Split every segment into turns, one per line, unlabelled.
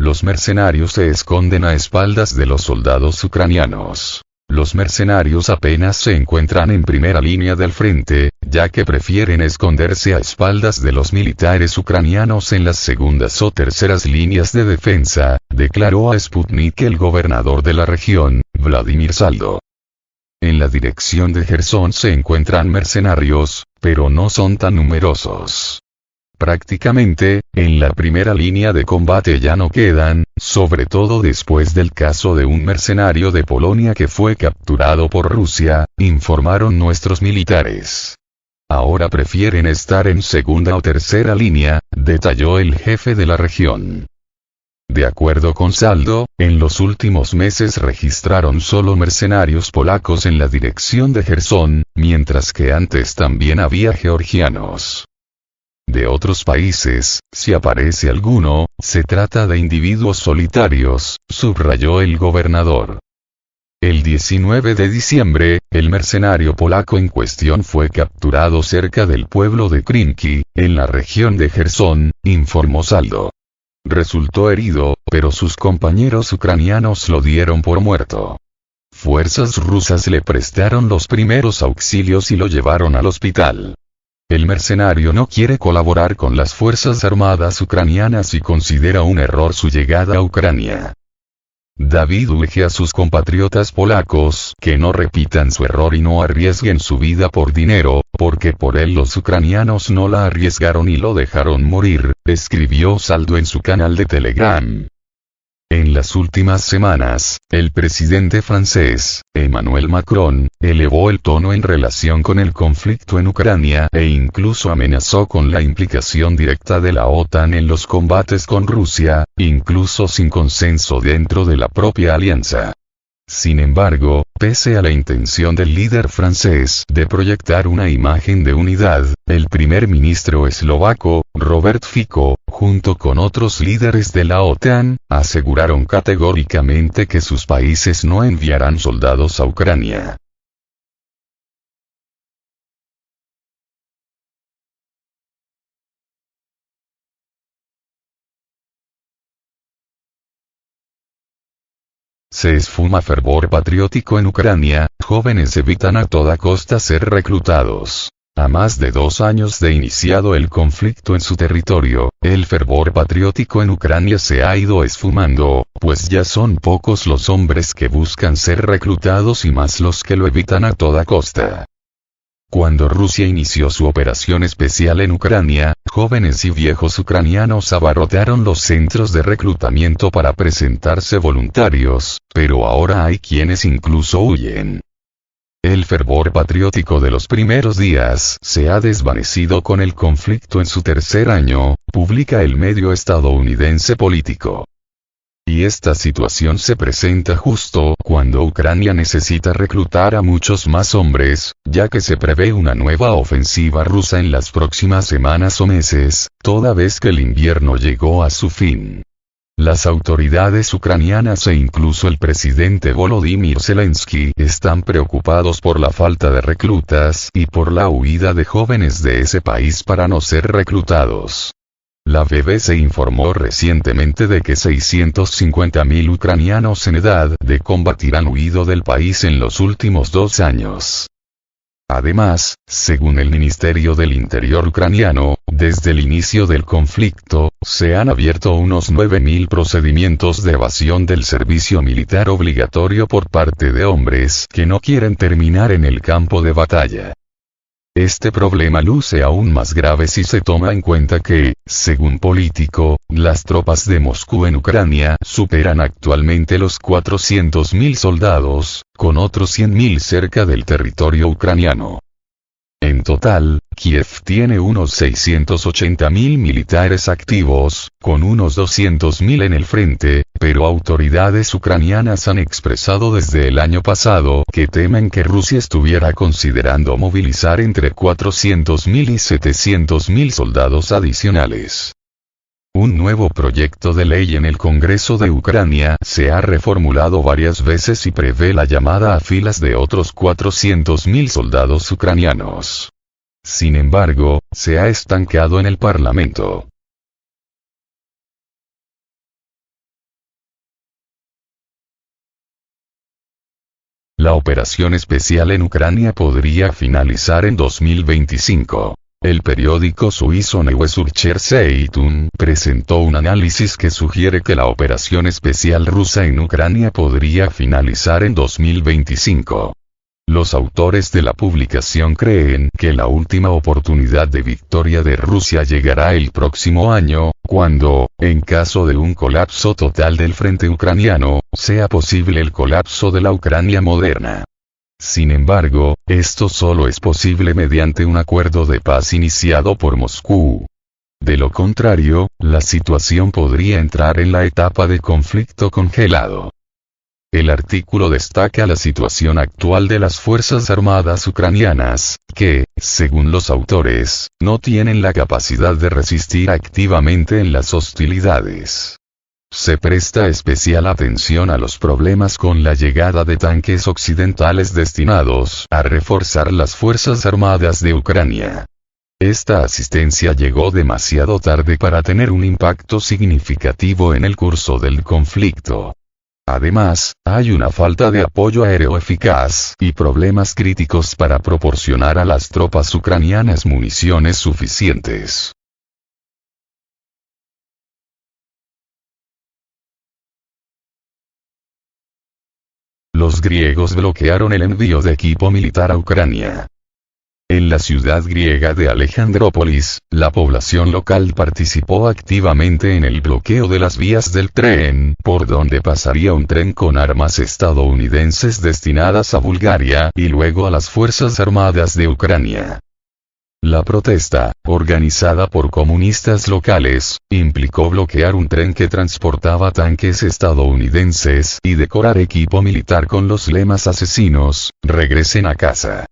Los mercenarios se esconden a espaldas de los soldados ucranianos. Los mercenarios apenas se encuentran en primera línea del frente, ya que prefieren esconderse a espaldas de los militares ucranianos en las segundas o terceras líneas de defensa, declaró a Sputnik el gobernador de la región, Vladimir Saldo. En la dirección de Jersón se encuentran mercenarios, pero no son tan numerosos. Prácticamente, en la primera línea de combate ya no quedan, sobre todo después del caso de un mercenario de Polonia que fue capturado por Rusia, informaron nuestros militares. Ahora prefieren estar en segunda o tercera línea, detalló el jefe de la región. De acuerdo con Saldo, en los últimos meses registraron solo mercenarios polacos en la dirección de Jersón, mientras que antes también había georgianos. De otros países, si aparece alguno, se trata de individuos solitarios, subrayó el gobernador. El 19 de diciembre, el mercenario polaco en cuestión fue capturado cerca del pueblo de Krinki, en la región de Jersón, informó Saldo. Resultó herido, pero sus compañeros ucranianos lo dieron por muerto. Fuerzas rusas le prestaron los primeros auxilios y lo llevaron al hospital. El mercenario no quiere colaborar con las fuerzas armadas ucranianas y considera un error su llegada a Ucrania. David urge a sus compatriotas polacos que no repitan su error y no arriesguen su vida por dinero, porque por él los ucranianos no la arriesgaron y lo dejaron morir, escribió Saldo en su canal de Telegram. En las últimas semanas, el presidente francés, Emmanuel Macron, elevó el tono en relación con el conflicto en Ucrania e incluso amenazó con la implicación directa de la OTAN en los combates con Rusia, incluso sin consenso dentro de la propia alianza. Sin embargo, pese a la intención del líder francés de proyectar una imagen de unidad, el primer ministro eslovaco, Robert Fico, junto con otros líderes de la OTAN, aseguraron categóricamente que sus países no enviarán soldados a Ucrania. Se esfuma fervor patriótico en Ucrania, jóvenes evitan a toda costa ser reclutados. A más de 2 años de iniciado el conflicto en su territorio, el fervor patriótico en Ucrania se ha ido esfumando, pues ya son pocos los hombres que buscan ser reclutados y más los que lo evitan a toda costa. Cuando Rusia inició su operación especial en Ucrania, jóvenes y viejos ucranianos abarrotaron los centros de reclutamiento para presentarse voluntarios, pero ahora hay quienes incluso huyen. El fervor patriótico de los primeros días se ha desvanecido con el conflicto en su tercer año, publica el medio estadounidense Político. Y esta situación se presenta justo cuando Ucrania necesita reclutar a muchos más hombres, ya que se prevé una nueva ofensiva rusa en las próximas semanas o meses, toda vez que el invierno llegó a su fin. Las autoridades ucranianas e incluso el presidente Volodymyr Zelensky están preocupados por la falta de reclutas y por la huida de jóvenes de ese país para no ser reclutados. La BBC informó recientemente de que 650.000 ucranianos en edad de combatir han huido del país en los últimos 2 años. Además, según el Ministerio del Interior ucraniano, desde el inicio del conflicto, se han abierto unos 9.000 procedimientos de evasión del servicio militar obligatorio por parte de hombres que no quieren terminar en el campo de batalla. Este problema luce aún más grave si se toma en cuenta que, según Político, las tropas de Moscú en Ucrania superan actualmente los 400.000 soldados, con otros 100.000 cerca del territorio ucraniano. En total, Kiev tiene unos 680.000 militares activos, con unos 200.000 en el frente, pero autoridades ucranianas han expresado desde el año pasado que temen que Rusia estuviera considerando movilizar entre 400.000 y 700.000 soldados adicionales. Un nuevo proyecto de ley en el Congreso de Ucrania se ha reformulado varias veces y prevé la llamada a filas de otros 400.000 soldados ucranianos. Sin embargo, se ha estancado en el Parlamento. La operación especial en Ucrania podría finalizar en 2025. El periódico suizo Neue Zürcher Zeitung presentó un análisis que sugiere que la operación especial rusa en Ucrania podría finalizar en 2025. Los autores de la publicación creen que la última oportunidad de victoria de Rusia llegará el próximo año, cuando, en caso de un colapso total del frente ucraniano, sea posible el colapso de la Ucrania moderna. Sin embargo, esto solo es posible mediante un acuerdo de paz iniciado por Moscú. De lo contrario, la situación podría entrar en la etapa de conflicto congelado. El artículo destaca la situación actual de las Fuerzas Armadas ucranianas, que, según los autores, no tienen la capacidad de resistir activamente en las hostilidades. Se presta especial atención a los problemas con la llegada de tanques occidentales destinados a reforzar las Fuerzas Armadas de Ucrania. Esta asistencia llegó demasiado tarde para tener un impacto significativo en el curso del conflicto. Además, hay una falta de apoyo aéreo eficaz y problemas críticos para proporcionar a las tropas ucranianas municiones suficientes. Los griegos bloquearon el envío de equipo militar a Ucrania. En la ciudad griega de Alejandrópolis, la población local participó activamente en el bloqueo de las vías del tren, por donde pasaría un tren con armas estadounidenses destinadas a Bulgaria y luego a las Fuerzas Armadas de Ucrania. La protesta, organizada por comunistas locales, implicó bloquear un tren que transportaba tanques estadounidenses y decorar equipo militar con los lemas asesinos, regresen a casa.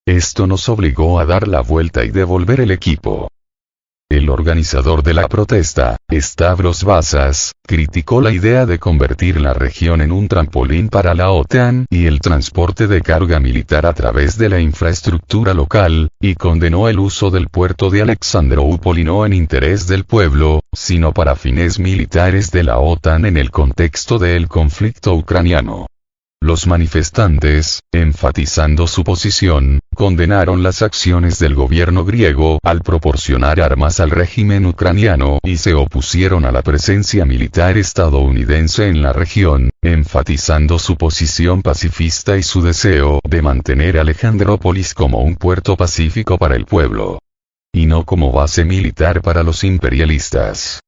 Esto nos obligó a dar la vuelta y devolver el equipo. El organizador de la protesta, Stavros Vassas, criticó la idea de convertir la región en un trampolín para la OTAN y el transporte de carga militar a través de la infraestructura local, y condenó el uso del puerto de Alexandroupol no en interés del pueblo, sino para fines militares de la OTAN en el contexto del conflicto ucraniano. Los manifestantes, enfatizando su posición, condenaron las acciones del gobierno griego al proporcionar armas al régimen ucraniano y se opusieron a la presencia militar estadounidense en la región, enfatizando su posición pacifista y su deseo de mantener Alejandrópolis como un puerto pacífico para el pueblo, y no como base militar para los imperialistas.